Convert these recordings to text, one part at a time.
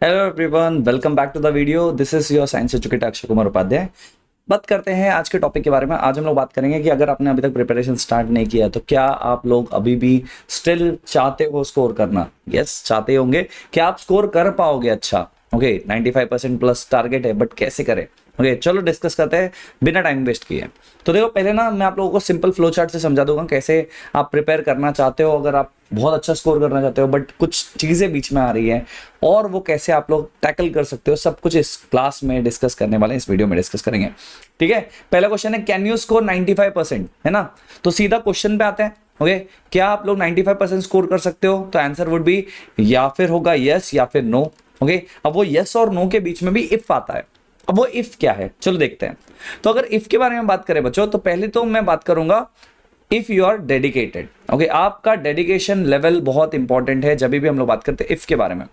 Hello everyone, welcome back to the video. This is your science educator Akshay Kumar Upadhyay. बात करते हैं आज के टॉपिक के बारे में। आज हम लोग बात करेंगे कि अगर आपने अभी तक प्रिपरेशन स्टार्ट नहीं किया तो क्या आप लोग अभी भी स्टिल चाहते हो स्कोर करना। यस, चाहते होंगे। क्या आप स्कोर कर पाओगे? अच्छा, ओके, 95% प्लस टारगेट है, बट कैसे करें? ओके, चलो डिस्कस करते हैं बिना टाइम वेस्ट किए। तो देखो, पहले ना मैं आप लोगों को सिंपल फ्लो चार्ट से समझा दूंगा कैसे आप प्रिपेयर करना चाहते हो। अगर आप बहुत अच्छा स्कोर करना चाहते हो बट कुछ चीजें बीच में आ रही है, और वो कैसे आप लोग टैकल कर सकते हो, सब कुछ इस क्लास में डिस्कस करने वाले हैं, इस वीडियो में डिस्कस करेंगे। ठीक है, पहला क्वेश्चन है कैन यू स्कोर 95%, है ना। तो सीधा क्वेश्चन पे आते हैं। ओके, क्या आप लोग 95% स्कोर कर सकते हो? तो आंसर वुड बी या फिर होगा यस या फिर नो। ओके, अब वो यस और नो के बीच में भी इफ आता है। अब वो इफ क्या है, चलो देखते हैं। तो अगर इफ के बारे में बात करें बच्चों, तो पहले तो मैं बात करूंगा if you are dedicated. Okay, आपका डेडिकेशन लेवल बहुत इंपॉर्टेंट है जब भी हम लोग बात करते हैं इफ के बारे में।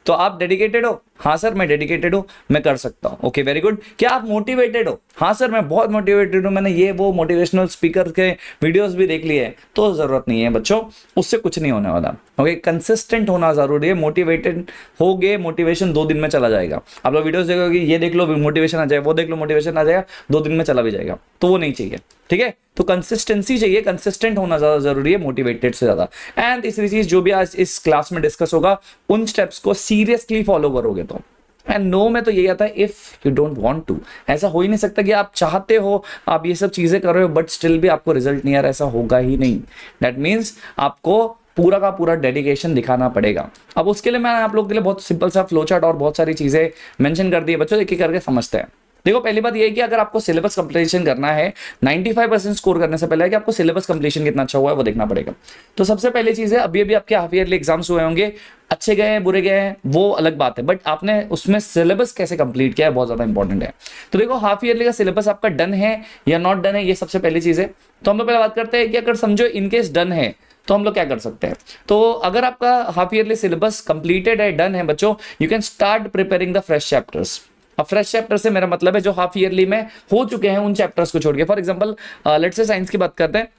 तो आप डेडिकेटेड हो? हाँ सर मैं डेडिकेटेड हूं, मैं कर सकता हूं। Okay, very good. क्या आप मोटिवेटेड हो? हाँ सर मैं बहुत मोटिवेटेड हूं, मैंने ये वो मोटिवेशनल स्पीकर के वीडियोस भी देख लिए हैं। तो जरूरत नहीं है बच्चों, उससे कुछ नहीं होने वाला। ओके, कंसिस्टेंट होना जरूरी है। मोटिवेटेड हो गए, मोटिवेशन 2 दिन में चला जाएगा। आप लोग वीडियोस देखोगे, ये देख लो मोटिवेशन आ जाएगा, वो देख लो मोटिवेशन आ जाएगा, 2 दिन में चला भी जाएगा। तो वो नहीं चाहिए। ठीक है, तो कंसिस्टेंसी चाहिए, कंसिस्टेंट होना ज्यादा जरूरी है मोटिवेटेड से ज्यादा। एंड तीसरी चीज जो भी आज इस क्लास में डिस्कस होगा, उन स्टेप्स को सीरियसली फॉलो करोगे तो। एंड नो में तो यही आता है if you don't want to. ऐसा हो ही नहीं सकता कि आप चाहते हो, आप ये सब चीजें कर रहे हो बट स्टिल भी आपको रिजल्ट नहीं आ रहा, ऐसा होगा ही नहीं। दैट मीन्स आपको पूरा का पूरा डेडिकेशन दिखाना पड़ेगा। अब उसके लिए मैंने आप लोगों के लिए बहुत सिंपल सा फ्लो चार्ट और बहुत सारी चीजें मेंशन कर दी है बच्चों, एक एक करके समझते हैं। देखो, पहली बात ये है कि अगर आपको सिलेबस कंप्लीशन करना है 95% स्कोर करने से पहले है कि आपको सिलेबस कंप्लीशन कितना अच्छा हुआ है वो देखना पड़ेगा। तो सबसे पहली चीज है, अभी अभी आपके हाफ ईयरली एग्जाम्स हुए होंगे, अच्छे गए हैं बुरे गए हैं वो अलग बात है, बट आपने उसमें सिलेबस कैसे कंप्लीट किया है बहुत ज्यादा इंपॉर्टेंट है। तो देखो, हाफ ईयरली का सिलेबस आपका डन है या नॉट डन है, ये सबसे पहली चीज है। तो हम लोग पहले बात करते हैं कि अगर समझो इनकेस डन है तो हम लोग क्या कर सकते हैं। तो अगर आपका हाफ ईयरली सिलेबस कंप्लीटेड है, डन है बच्चों, you can start preparing the fresh chapters. अब फ्रेश चैप्टर से मेरा मतलब है जो हाफ ईयरली में हो चुके हैं उन चैप्टर्स को छोड़ के। For example let's say science की बात करते हैं।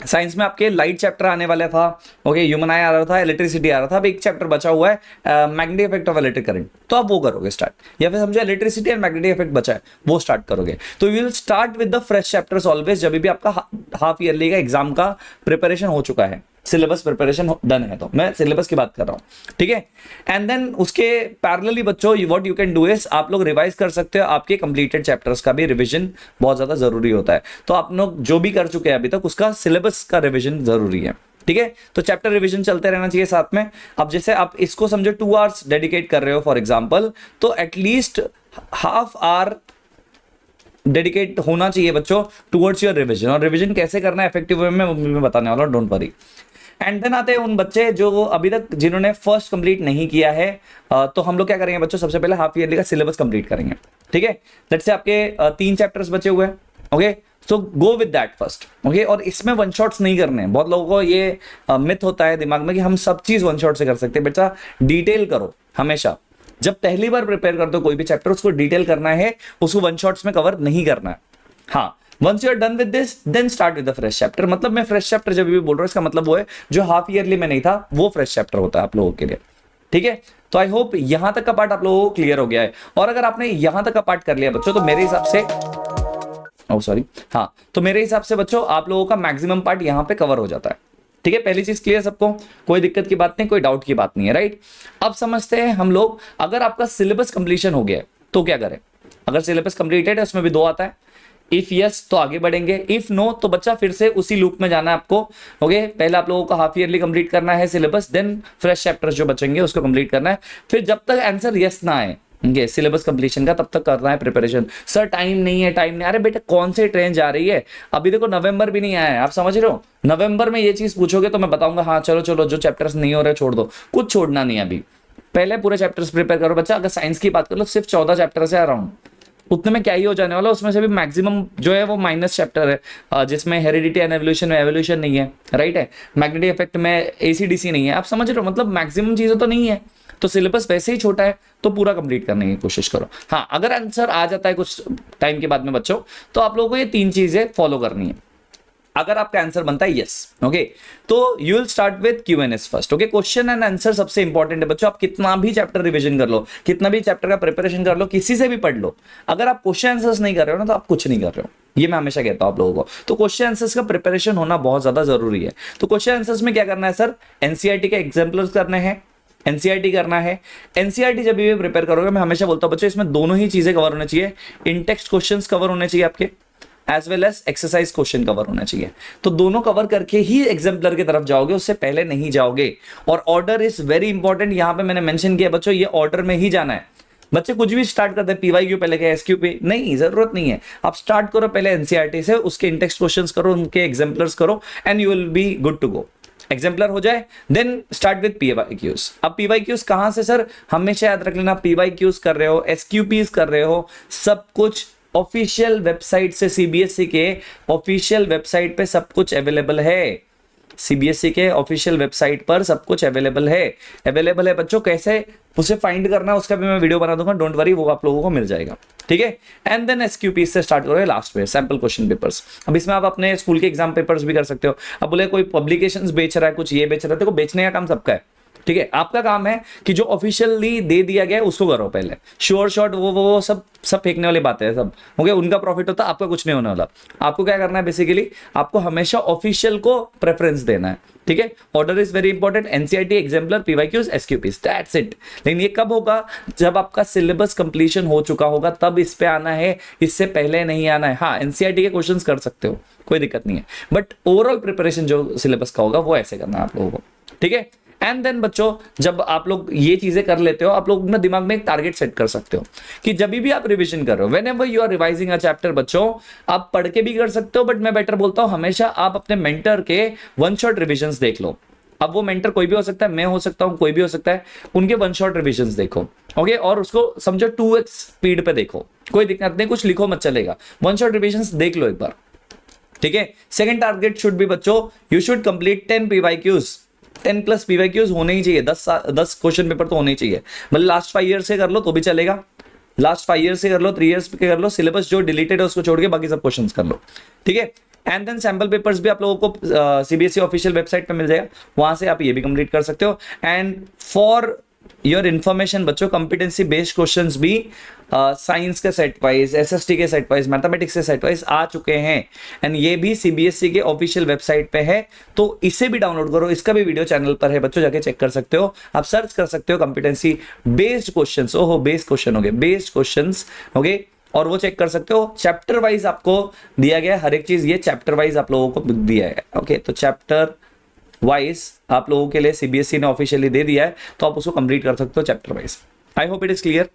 साइंस में आपके लाइट चैप्टर आने वाला था, ओके, ह्यूमन आई आ रहा था, इलेक्ट्रिसिटी आ रहा था। अब एक चैप्टर बचा हुआ है magnetic effect of electric current, तो आप वो करोगे स्टार्ट। या फिर समझो इलेक्ट्रिसिटी एंड मैग्नेटिक इफेक्ट बचा है, वो स्टार्ट करोगे। तो you will start with the fresh chapters always जब भी आपका हाफ ईयरली का एग्जाम का प्रिपरेशन हो चुका है, सिलेबस प्रिपरेशन डन है। तो मैं सिलेबस की बात कर रहा हूं, ठीक है। एंड देन उसके पैरेलली बच्चों what you can do is आप लोग रिवाइज कर सकते हो। आपके कंप्लीटेड चैप्टर्स का भी रिवीजन बहुत ज्यादा जरूरी होता है। तो आप लोग जो भी कर चुके हैं अभी तक उसका सिलेबस का रिवीजन जरूरी है। ठीक है, तो चैप्टर रिवीजन चलते रहना चाहिए साथ में। अब जैसे आप इसको समझो 2 आवर्स डेडिकेट कर रहे हो फॉर एग्जाम्पल, तो एटलीस्ट हाफ आवर डेडिकेट होना चाहिए बच्चों टुवर्ड्स योर रिवीजन। और रिवीजन कैसे करना है इफेक्टिव वे में मैं बताने वाला हूं, डोंट वरी। एंड देन आते हैं उन बच्चे जो अभी तक जिन्होंने फर्स्ट कंप्लीट नहीं किया है। तो हम लोग क्या करेंगे बच्चों, सबसे पहले हाफ ईयरली का सिलेबस कंप्लीट करेंगे। ठीक है, लेट्स से आपके 3 चैप्टर्स बचे हुए हैं। Okay, so go with that first. Okay, और इसमें वन शॉट्स नहीं करने हैं। बहुत लोगों को ये मिथ होता है दिमाग में कि हम सब चीज वन शॉट से कर सकते हैं। बेटा डिटेल करो हमेशा। जब पहली बार प्रिपेयर करते हो कोई भी चैप्टर, उसको डिटेल करना है, उसको वन शॉट्स में कवर नहीं करना है। हाँ, once you are done with this then start with the fresh chapter. मतलब मैं फ्रेश चैप्टर जब भी बोल रहा हूं इसका मतलब वो है जो हाफ ईयरली में नहीं था वो फ्रेश चैप्टर होता है आप लोगों के लिए। ठीक है, तो आई होप यहां तक का पार्ट आप लोगों को क्लियर हो गया है। और अगर आपने यहां तक का पार्ट कर लिया बच्चों, तो मेरे हिसाब से सॉरी, हाँ, तो मेरे हिसाब से बच्चों आप लोगों का मैक्सिमम पार्ट यहां पे कवर हो जाता है। ठीक है, पहली चीज क्लियर सबको, कोई दिक्कत की बात नहीं, कोई डाउट की बात नहीं है, राइट। अब समझते हैं हम लोग, अगर आपका सिलेबस कंप्लीशन हो गया है तो क्या करें। अगर सिलेबस कंप्लीटेड है, उसमें भी 2 आता है। इफ यस तो आगे बढ़ेंगे, इफ नो तो बच्चा फिर से उसी लूप में जाना है आपको। ओके, पहले आप लोगों को हाफ ईयरली कंप्लीट करना है सिलेबस, देन फ्रेश चैप्टर्स जो बचेंगे उसको कंप्लीट करना है। फिर जब तक आंसर यस ना आए ये सिलेबस कंप्लीशन का, तब तक करना है प्रिपरेशन। सर टाइम नहीं है, टाइम नहीं। अरे बेटा कौन सी ट्रेन जा रही है, अभी देखो नवंबर भी नहीं आया है, आप समझ रहे हो। नवंबर में ये चीज पूछोगे तो मैं बताऊंगा हाँ चलो चलो जो चैप्टर्स नहीं हो रहे छोड़ दो, कुछ छोड़ना नहीं है अभी। पहले पूरे चैप्टर्स प्रिपेयर करो बच्चा। अगर साइंस की बात करो सिर्फ 14 चैप्टर्स है अराउंड, उतने में क्या ही हो जाने वाला। उसमें से भी मैक्सिमम जो है वो माइनस चैप्टर है, जिसमें हेरिडिटी एंड एवोल्यूशन में एवोल्यूशन नहीं है, राइट है। मैग्नेटिक इफेक्ट में एसीडीसी नहीं है, आप समझ रहे हो। मतलब मैक्सिमम चीजें तो नहीं है, तो सिलेबस वैसे ही छोटा है, तो पूरा कंप्लीट करने की कोशिश करो। हाँ, अगर आंसर आ जाता है कुछ टाइम के बाद में बच्चों, तो आप लोगों को ये 3 चीजें फॉलो करनी है। अगर आपका आंसर बनता है यस, ओके, तो you will start with Q&As first, okay. Question and answer सबसे इंपॉर्टेंट है बच्चों। आप कितना भी चैप्टर रिवीजन कर लो, कितना भी चैप्टर का प्रिपरेशन कर लो, किसी से भी पढ़ लो, अगर आप क्वेश्चन आंसर्स नहीं कर रहे हो ना तो आप कुछ नहीं कर रहे हो। ये मैं हमेशा कहता हूं आप लोगों को। तो क्वेश्चन आंसर्स का प्रिपरेशन होना बहुत ज्यादा जरूरी है। तो क्वेश्चन आंसर्स में क्या करना है सर, एनसीईआरटी के एग्जाम्पल्स करने हैं, एनसीईआरटी करना है। एनसीईआरटी जब भी प्रिपेयर करोगे, मैं हमेशा बोलता हूं बच्चों इसमें दोनों ही चीजें कवर होने चाहिए, इन टेक्स्ट क्वेश्चंस कवर होने चाहिए आपके, as well as exercise question cover होना चाहिए। तो दोनों कवर करके ही एग्जाम्पलर की तरफ जाओगे, उससे पहले नहीं जाओगे। और ऑर्डर इज वेरी इंपॉर्टेंट, यहां पे मैंने मेंशन किया बच्चों, ये ऑर्डर में ही जाना है। बच्चे कुछ भी स्टार्ट करते हैं, पीवाईक्यू पहले क्या एसक्यूपी, नहीं, जरूरत नहीं है। आप स्टार्ट करो पहले एनसीईआरटी से, उसके इंटेक्स्ट क्वेश्चंस करो, उनके एग्जाम्पलर्स करो, and you will be good to go. Exemplar हो जाए देन स्टार्ट विद पीवाईक्यूज। अब पीवाईक्यूज कहां से सर, हमेशा याद रख लेना, पीवाईक्यूज कर रहे हो, एसक्यूपीज कर रहे हो, सब कुछ ऑफिशियल वेबसाइट से, सीबीएसई के ऑफिशियल वेबसाइट पे सब कुछ अवेलेबल है। सीबीएसई के ऑफिशियल वेबसाइट पर सब कुछ अवेलेबल है बच्चों। कैसे उसे फाइंड करना है उसका भी मैं वीडियो बना दूंगा, डोंट वरी, वो आप लोगों को मिल जाएगा, ठीक है। एंड देन एसक्यूपी से स्टार्ट करोगे लास्ट में, सैंपल क्वेश्चन पेपर्स। अब इसमें आप अपने स्कूल के एग्जाम पेपर्स भी कर सकते हो। अब बोले कोई पब्लिकेशंस बेच रहा है, कुछ ये बेच रहा है, देखो बेचने का काम सबका है, ठीक है। आपका काम है कि जो ऑफिशियली दे दिया गया है उसको करो पहले। श्योर शॉट वो सब फेंकने वाली बातें हैं सब, ओके। उनका प्रॉफिट होता है, आपका कुछ नहीं होने वाला। आपको क्या करना है बेसिकली, आपको हमेशा ऑफिशियल को प्रेफरेंस देना है, ठीक है। Order is very important, NCERT, exemplar, PYQs, SQPs, that's it. लेकिन ये कब होगा, जब आपका सिलेबस कंप्लीशन हो चुका होगा, तब इस पे आना है, इससे पहले नहीं आना है। हाँ, एनसीईआरटी के क्वेश्चंस कर सकते हो, कोई दिक्कत नहीं है, बट ओवरऑल प्रिपरेशन जो सिलेबस का होगा वो ऐसे करना है आप लोगों को, ठीक है। एंड देन बच्चों, जब आप लोग ये चीजें कर लेते हो, आप लोग अपने दिमाग में एक टारगेट सेट कर सकते हो कि जब भी आप रिवीजन कर रहे हो, whenever you are revising a chapter बच्चों, आप पढ़ के भी कर सकते हो, बट मैं बेटर बोलता हूं हमेशा आप अपने मेंटर के वन शॉट रिविजन्स देख लो। अब वो मेंटर कोई भी हो सकता है, मैं हो सकता हूं, कोई भी हो सकता है, उनके वन शॉट रिविजन्स देखो, ओके। और उसको समझो 2x स्पीड पे देखो, कोई दिक्कत नहीं, कुछ लिखो मत चलेगा, वन शॉट रिविजन्स देख लो एक बार, ठीक है। सेकंड टारगेट शुड बी बच्चों, you should complete 10 PYQs, 10+ PYQs होने ही चाहिए, 10 क्वेश्चन पेपर तो होने ही चाहिए। मतलब लास्ट 5 ईयर से कर लो तो भी चलेगा, लास्ट 5 ईयर से कर लो, 3 ईयर्स के कर लो, सिलेबस जो डिलीटेड है उसको छोड़ के बाकी सब क्वेश्चन कर लो, ठीक है। एंड देन सैंपल पेपर्स भी आप लोगों को सीबीएसई ऑफिशियल वेबसाइट पे मिल जाएगा, वहां से आप ये भी कंप्लीट कर सकते हो। एंड फॉर योर इन्फॉर्मेशन बच्चों, कॉम्पिटेंसी बेस्ड क्वेश्चंस भी साइंस के सेट वाइज, एसएसटी के सेट वाइज, मैथमेटिक्स के सेट वाइज आ चुके हैं, एंड ये भी सीबीएसई के ऑफिशियल वेबसाइट पे है, तो इसे भी डाउनलोड करो। इसका भी वीडियो चैनल पर है बच्चों, जाके चेक कर सकते हो। आप सर्च कर सकते हो कॉम्पिटेंसी बेस्ड क्वेश्चंस, ओहो बेस्ड क्वेश्चन हो गए, बेस्ड क्वेश्चंस हो गए, और वो चेक कर सकते हो। चैप्टर वाइज आपको दिया गया है हर एक चीज, ये चैप्टर वाइज आप लोगों को दिया है, ओके। तो चैप्टर वाइज आप लोगों के लिए सीबीएसई ने ऑफिशियली दे दिया है, तो आप उसको कंप्लीट कर सकते हो chapter wise. I hope it is clear.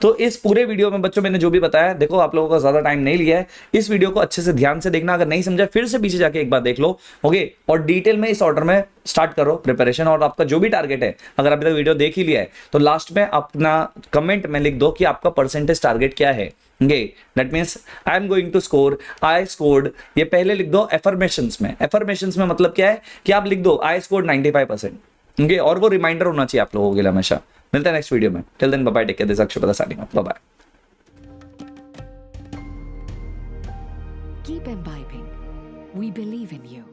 तो इस पूरे वीडियो में बच्चों मैंने जो भी बताया, देखो आप लोगों का ज्यादा टाइम नहीं लिया है, इस वीडियो को अच्छे से ध्यान से देखना, अगर नहीं समझा फिर से पीछे जाके एक बार देख लो, ओके। और डिटेल में इस ऑर्डर में स्टार्ट करो प्रिपरेशन, और आपका जो भी टारगेट है, अगर अभी तक वीडियो देख ही लिया है तो लास्ट में अपना कमेंट में लिख दो कि आपका परसेंटेज टारगेट क्या है, okay. That means I am going to score, I scored, ये पहले लिख दो एफर्मेशंस में। एफर्मेशंस में मतलब क्या है कि आप लिख दो आई स्कोर्ड 95%, ओके। और वो रिमाइंडर होना चाहिए आप लोगों के लिए हमेशा। मिलते हैं नेक्स्ट वीडियो में, till then bye bye, take care, this is Akshay signing off, bye bye. Keep imbibing. We believe in you.